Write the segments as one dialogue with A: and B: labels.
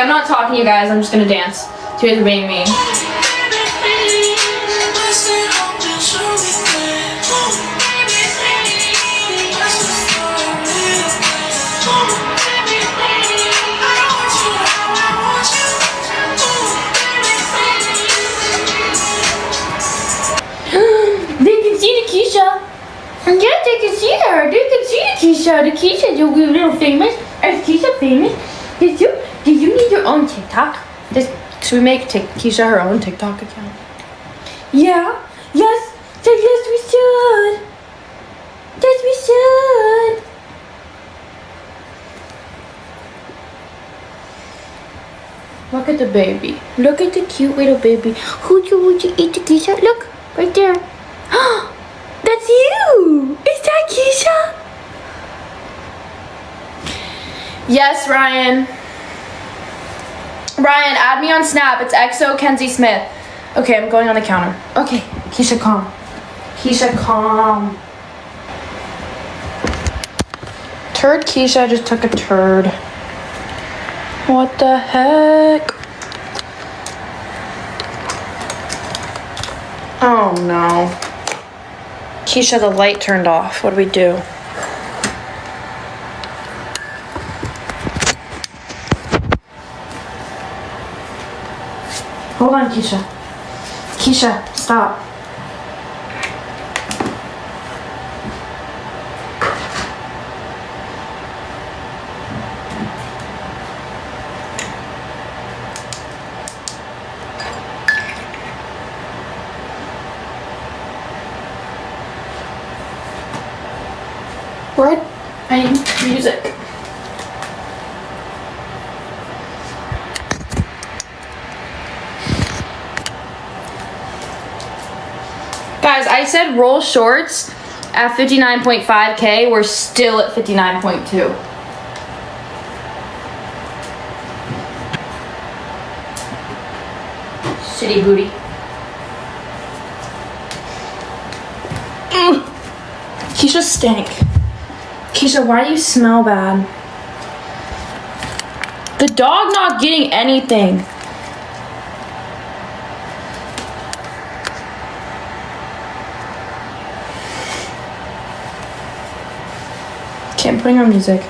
A: I'm not talking, you guys. I'm just gonna dance. You guys are being mean. They can see the Keisha. Yes, they can see her. They can see the Keisha. The Keisha's a little famous. Is Keisha famous? Did you need your own TikTok? Should we make Keisha her own TikTok account? Yeah. Yes. Yes, we should. Yes, we should. Look at the baby. Look at the cute little baby. Would you eat the Keisha? Look, right there. That's you. Is that Keisha? Yes, Ryan. Ryan, add me on Snap. It's XO Kenzie Smith. Okay, I'm going on the counter. Okay, Keisha, calm. Keisha, calm. Turd Keisha just took a turd. What the heck? Oh no. Keisha, the light turned off. What do we do? Hold on, Keisha. Keisha, stop. What? I need music. Guys, I said roll shorts at 59.5K. We're still at 59.2. Shitty booty. Keisha stank. Keisha, why do you smell bad? The dog not getting anything. Okay, I'm putting on music.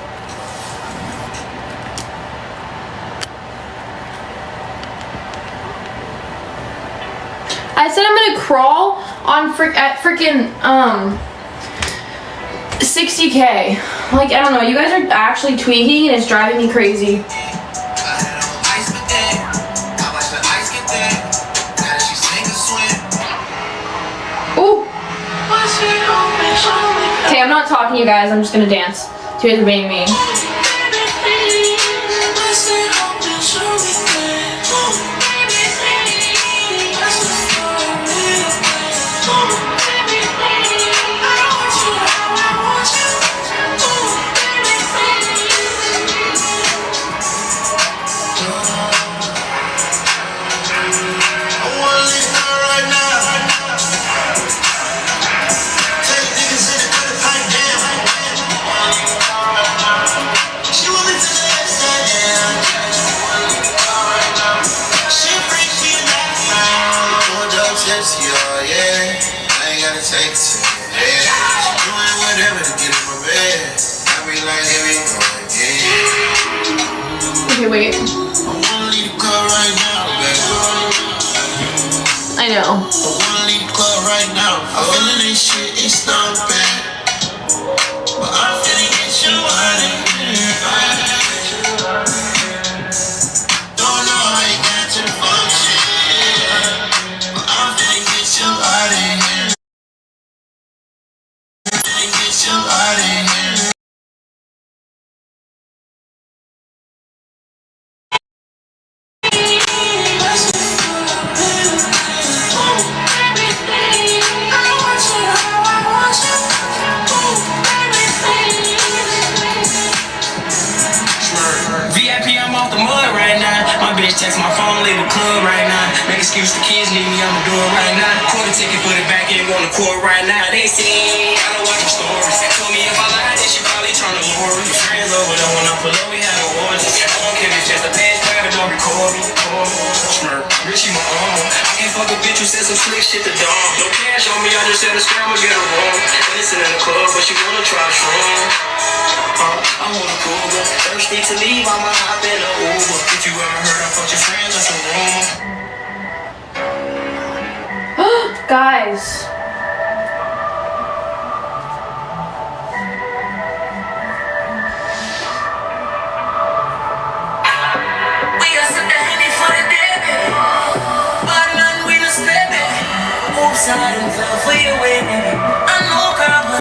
A: I said I'm gonna crawl on freaking 60K. Like, I don't know, you guys are actually tweaking and it's driving me crazy. Ooh. Okay, I'm not talking, you guys. I'm just gonna dance. You guys are being mean. Okay, wait. I know.
B: Text my phone, leave the club right now. Make excuse the kids need me, I'ma do it right now. Quarter ticket, put it back in, going to court right now. They say, I don't watch the stories. Told me if I lied, then she probably trying to lure me. Friends over there when I pull up, we had awards. I don't care if it's just a page, grab a dog. this shit to dog. No cash on me, I just said a scramble, get a room. Listen in the club, but she wanna try strong. I wanna cool, but thirsty to leave, I'ma hop in a Uber. If you ever heard I fucked your friends, that's a rumor.
A: Guys.
B: We got some Henny for the debit. But none we just spend it. Oops, I done fell for your way, baby. I know, girl.